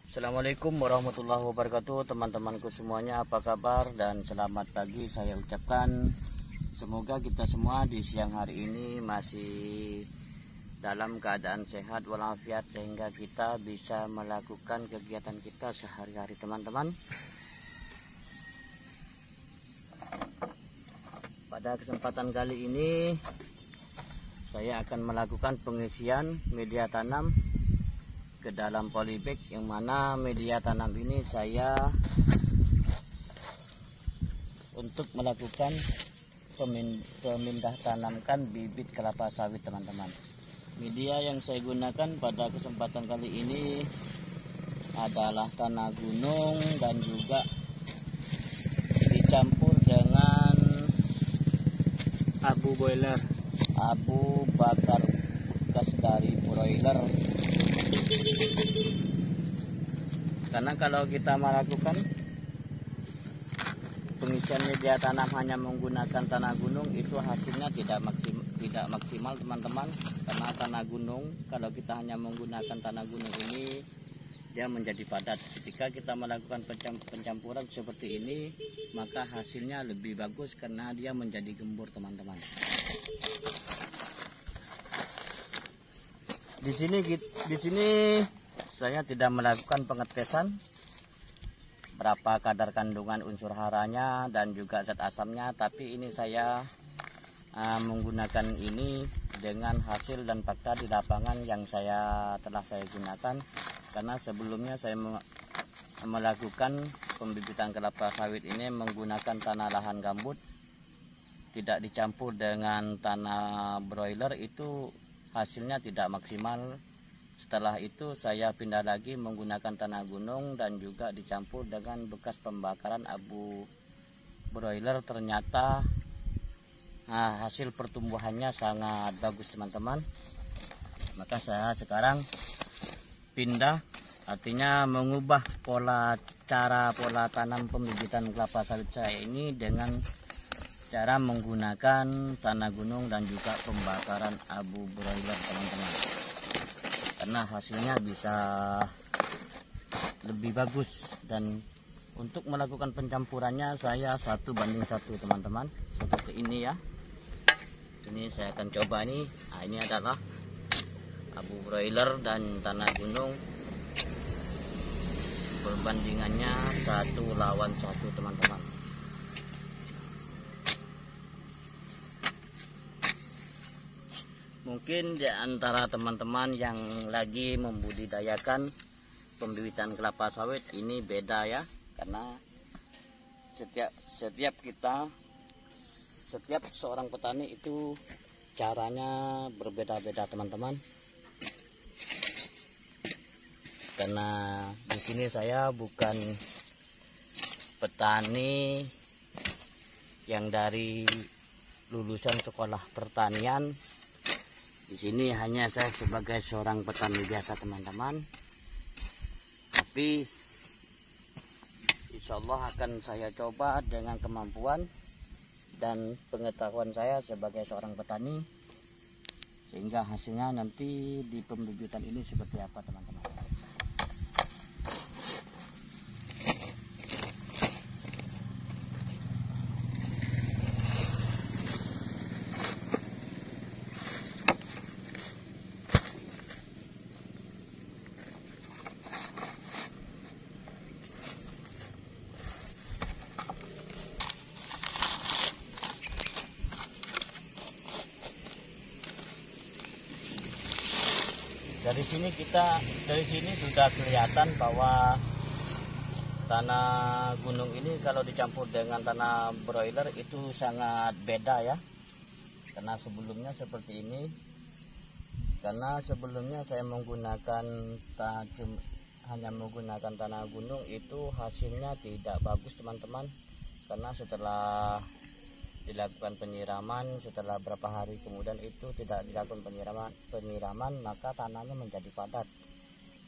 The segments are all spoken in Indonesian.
Assalamualaikum warahmatullahi wabarakatuh, teman-temanku semuanya, apa kabar dan selamat pagi saya ucapkan. Semoga kita semua di siang hari ini masih dalam keadaan sehat walafiat sehingga kita bisa melakukan kegiatan kita sehari-hari, teman-teman. Pada kesempatan kali ini saya akan melakukan pengisian media tanam ke dalam polybag, yang mana media tanam ini saya untuk melakukan pemindah tanamkan bibit kelapa sawit, teman-teman. Media yang saya gunakan pada kesempatan kali ini adalah tanah gunung dan juga dicampur dengan abu bakar bekas dari broiler. Karena kalau kita melakukan pengisian media tanam hanya menggunakan tanah gunung, itu hasilnya tidak maksimal, teman-teman. Karena tanah gunung, kalau kita hanya menggunakan tanah gunung ini, dia menjadi padat. Ketika kita melakukan pencampuran seperti ini, maka hasilnya lebih bagus karena dia menjadi gembur, teman-teman. Di sini saya tidak melakukan pengetesan berapa kadar kandungan unsur haranya dan juga zat asamnya, tapi ini saya menggunakan ini dengan hasil dan fakta di lapangan yang telah saya gunakan. Karena sebelumnya saya melakukan pembibitan kelapa sawit ini menggunakan tanah lahan gambut, tidak dicampur dengan tanah broiler, itu hasilnya tidak maksimal. Setelah itu saya pindah lagi menggunakan tanah gunung dan juga dicampur dengan bekas pembakaran abu broiler. Ternyata hasil pertumbuhannya sangat bagus, teman-teman. Maka saya sekarang pindah, artinya mengubah pola tanam pembibitan kelapa sawit saya ini dengan cara menggunakan tanah gunung dan juga pembakaran abu broiler, teman-teman. Karena hasilnya bisa lebih bagus, dan untuk melakukan pencampurannya saya 1:1, teman-teman. Seperti ini ya. Ini saya akan coba nih. Ini adalah abu broiler dan tanah gunung. Perbandingannya 1:1, teman-teman. Mungkin di antara teman-teman yang lagi membudidayakan pembibitan kelapa sawit ini beda ya, karena setiap seorang petani itu caranya berbeda-beda, teman-teman. Karena di sini saya bukan petani yang dari lulusan sekolah pertanian. Di sini hanya saya sebagai seorang petani biasa, teman-teman. Tapi insya Allah akan saya coba dengan kemampuan dan pengetahuan saya sebagai seorang petani, sehingga hasilnya nanti di pembibitan ini seperti apa, teman-teman. Dari sini sudah kelihatan bahwa tanah gunung ini kalau dicampur dengan tanah broiler itu sangat beda ya. Karena sebelumnya seperti ini. Karena sebelumnya saya hanya menggunakan tanah gunung, itu hasilnya tidak bagus, teman-teman. Karena setelah dilakukan penyiraman, setelah beberapa hari kemudian itu tidak dilakukan penyiraman, maka tanahnya menjadi padat.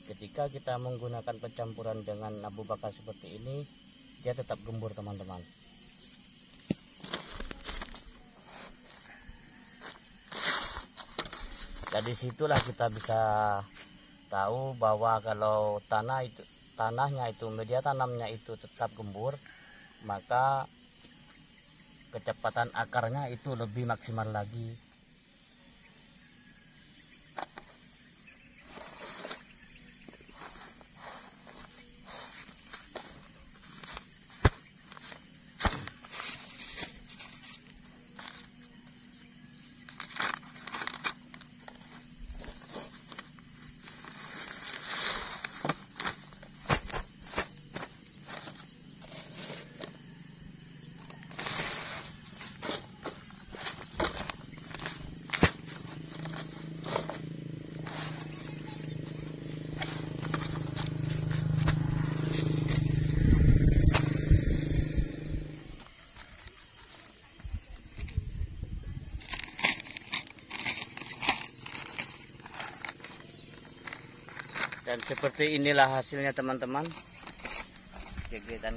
Ketika kita menggunakan pencampuran dengan abu bakar seperti ini, dia tetap gembur, teman-teman. Dari situlah kita bisa tahu bahwa kalau tanah itu tanahnya itu, media tanamnya itu tetap gembur, maka kecepatan akarnya itu lebih maksimal lagi. Dan seperti inilah hasilnya teman-teman, kegiatan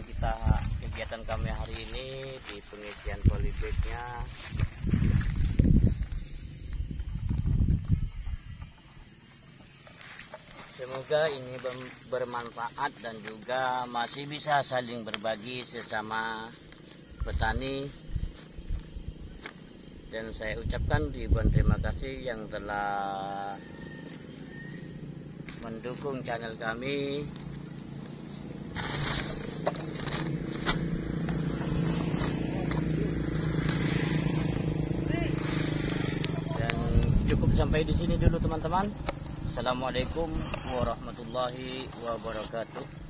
kami hari ini di pengisian polybagnya. Semoga ini bermanfaat dan juga masih bisa saling berbagi sesama petani. Dan saya ucapkan ribuan terima kasih yang telah mendukung channel kami. Dan cukup sampai di sini dulu teman-teman. Assalamualaikum warahmatullahi wabarakatuh.